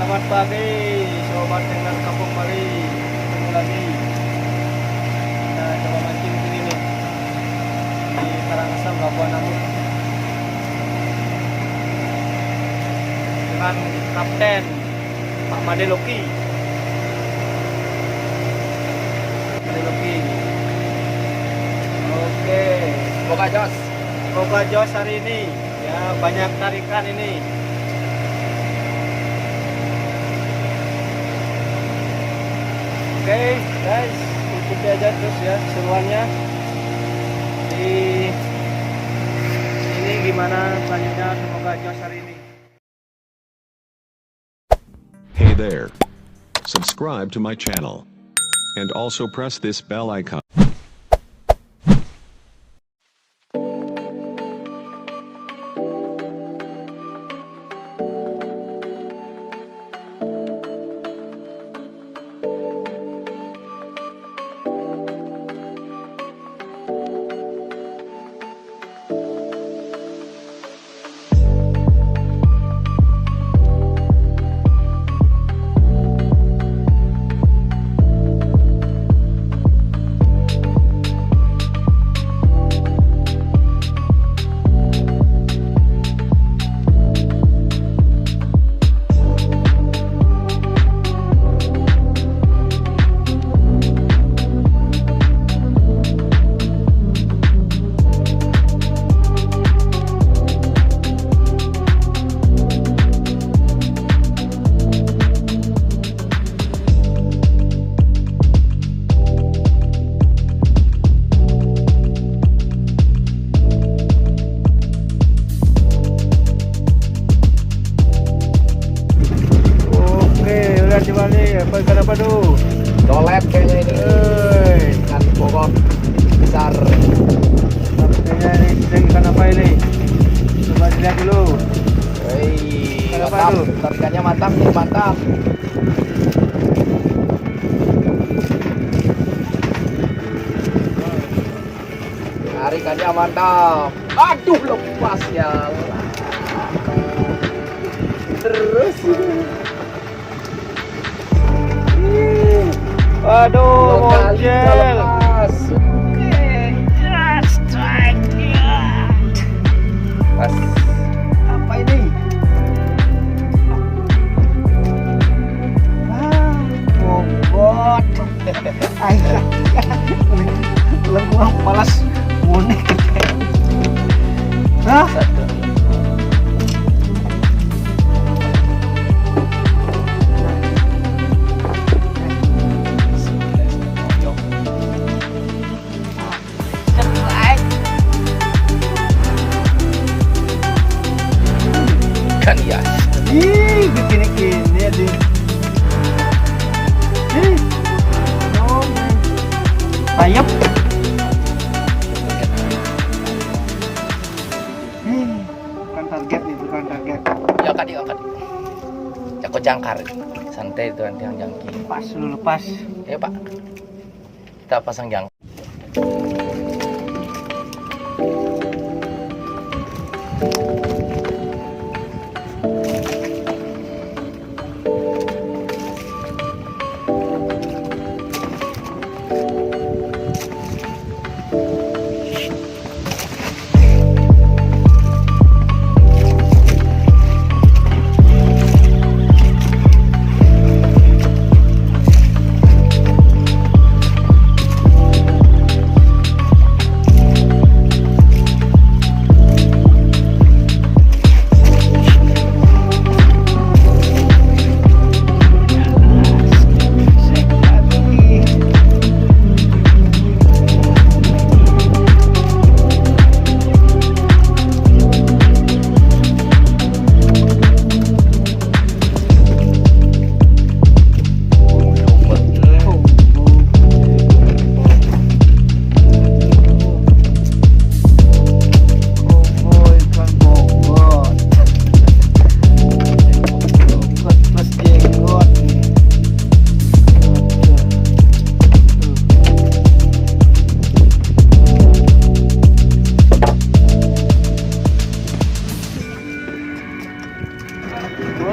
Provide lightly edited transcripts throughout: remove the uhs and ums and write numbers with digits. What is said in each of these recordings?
Selamat pagi, sobat dengan kampung Bali. Ketemu lagi. Kita coba mancing di sini nih, di Karangasem, Labuan Amuk. Dengan Kapten Pak Madeloki. Oke, semoga jos hari ini. Ya, banyak tarikan ini. Oke guys, ikuti aja terus ya seruannya. Di ini gimana selanjutnya, semoga jos hari ini. Hey there. Subscribe to my channel. And also press this bell icon. Coba nih, ikan apa tuh? Telolet kayaknya ini. Ikan pokok besar. Kayaknya ini ikan apa ini? Coba dilihat dulu. Ikan apa Mantap, tuh? tarikannya mantap nih, mantap. Tarikannya mantap. Aduh, lepas ya. Terus. Waduh, moncel. Pas. Apa ini? Bobot. Lengkuang palas unik. Hah? Ya. Ih, begini-gini ya dia. Oh, tayap. Bukan target nih, bukan target. Ya kadi. Jakot jangkar. Santai tuh nanti yang jangki. Lepas dulu, lepas. Ya Pak. Kita pasang jangkar.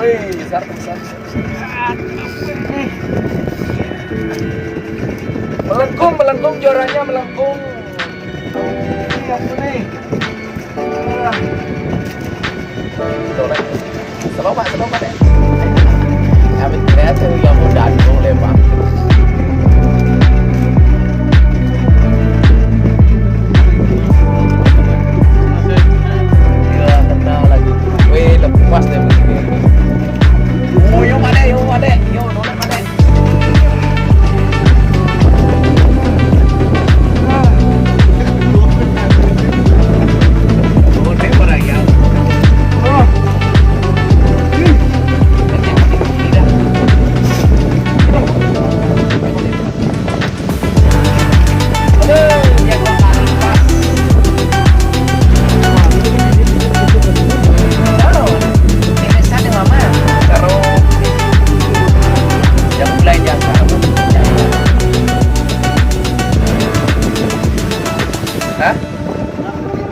Wih, besar. Melengkung juaranya melengkung. Ini aku nih. Telolet. Selamat deh. Kami ternyata yang udah lembang. Gila, kenal lagi. Wih, lepas deh begini. Oh, yuk mana? Yuk, nolak mana? Boleh merayap.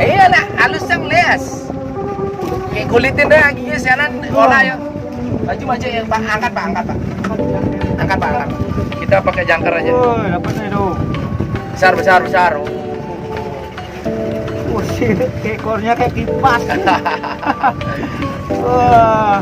Iya nak, halus yang les. Kayak kulitin deh, giginya sianan olah ya. Maju ya, Pak. Angkat Pak. Kita pakai jangkar aja. Oh, dapat nih tuh. Besar. Shit, ekornya kayak kipas. Wah.